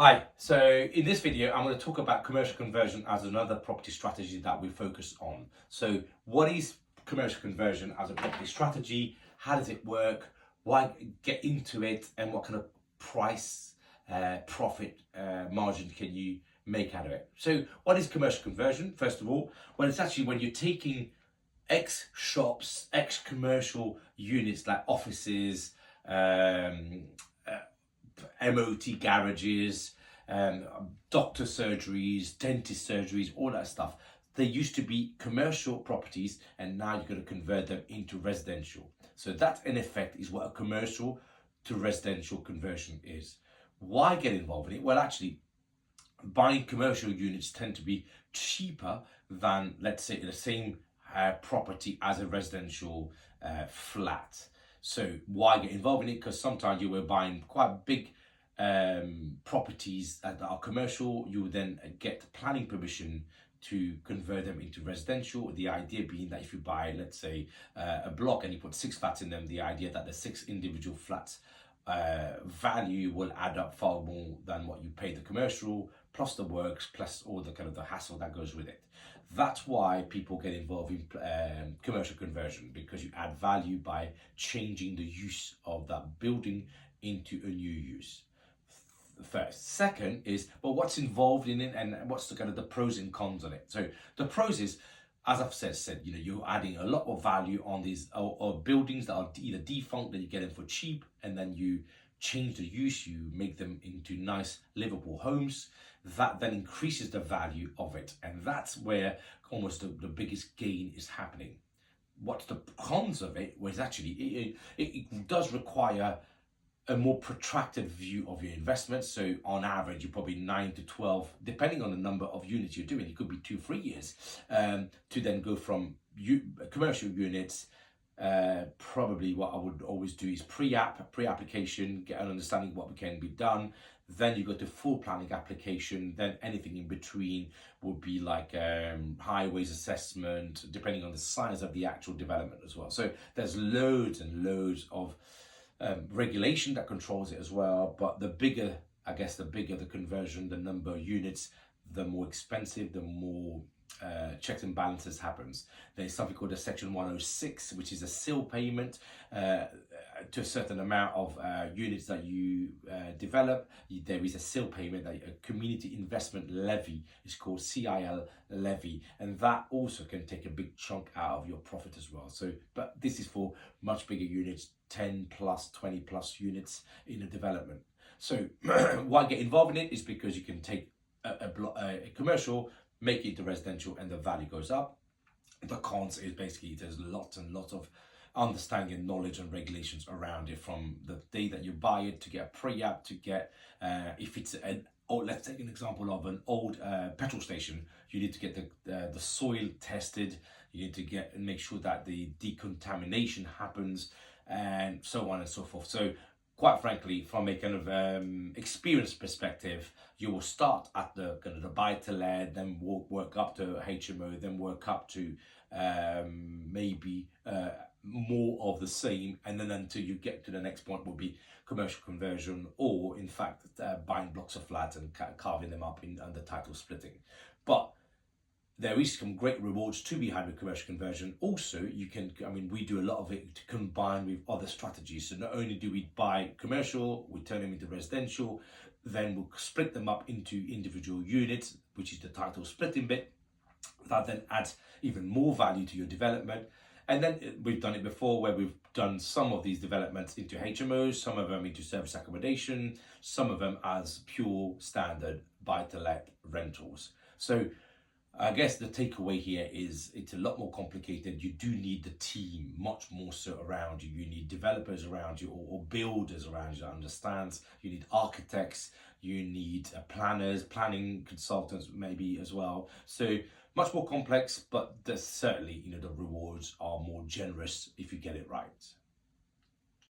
Hi, so in this video, I'm going to talk about commercial conversion as another property strategy that we focus on. So what is commercial conversion as a property strategy? How does it work? Why get into it? And what kind of price, profit margin can you make out of it? So what is commercial conversion? First of all, well, it's actually when you're taking ex-shops, ex-commercial units like offices, MOT garages, doctor surgeries, dentist surgeries, all that stuff. They used to be commercial properties and now you're going to convert them into residential. So that in effect is what a commercial to residential conversion is. Why get involved in it? Well, actually, buying commercial units tend to be cheaper than, let's say, the same property as a residential flat. So why get involved in it? Because sometimes you were buying quite big properties that are commercial. You would then get planning permission to convert them into residential. The idea being that if you buy, let's say, a block and you put 6 flats in them, the idea that the 6 individual flats value will add up far more than what you pay the commercial, plus the works, plus all the kind of the hassle that goes with it. That's why people get involved in commercial conversion, because you add value by changing the use of that building into a new use. First. Second is, well, what's involved in it and what's the kind of the pros and cons on it. So the pros is, as I've said, you're adding a lot of value on these or buildings that are either defunct, that you get them for cheap, and then you change the use, you make them into nice livable homes. That then increases the value of it, and that's where almost the biggest gain is happening. What's the cons of it? Well, actually it does require a more protracted view of your investment. So on average, you're probably 9 to 12, depending on the number of units you're doing. It could be 2-3 years to then go from commercial units. Probably what I would always do is pre-application, get an understanding of what can be done. Then you go to full planning application. Then anything in between would be like highways assessment, depending on the size of the actual development as well. So there's loads and loads of regulation that controls it as well. But the bigger the conversion, the number of units, the more expensive, the more checks and balances happens. There's something called a Section 106, which is a seal payment to a certain amount of units that you develop. There is a seal payment, that a community investment levy is called CIL levy, and that also can take a big chunk out of your profit as well. So, but this is for much bigger units, 10 plus, 20 plus units in a development. So why get involved in it is because you can take a commercial, make it into residential, and the value goes up. The cons is basically there's lots and lots of understanding and knowledge and regulations around it, from the day that you buy it to get a pre-app, to get if it's let's take an example of an old petrol station. You need to get the soil tested. You need to get and make sure that the decontamination happens, and so on and so forth. So quite frankly, from a kind of experience perspective, you will start at the kind of the buy to let, then work up to HMO, then work up to maybe more of the same, and then until you get to the next point will be commercial conversion, or in fact buying blocks of flats and carving them up under title splitting. But there is some great rewards to be had with commercial conversion. Also, you can, we do a lot of it to combine with other strategies. So not only do we buy commercial, we turn them into residential, then we'll split them up into individual units, which is the title splitting bit. That then adds even more value to your development. And then we've done it before, where we've done some of these developments into HMOs, some of them into service accommodation, some of them as pure standard buy-to-let rentals. So I guess the takeaway here is it's a lot more complicated. You do need the team much more so around you. You need developers around you, or builders around you that understands. You need architects, you need planners, planning consultants maybe as well. So much more complex, but there's certainly, the rewards are more generous if you get it right.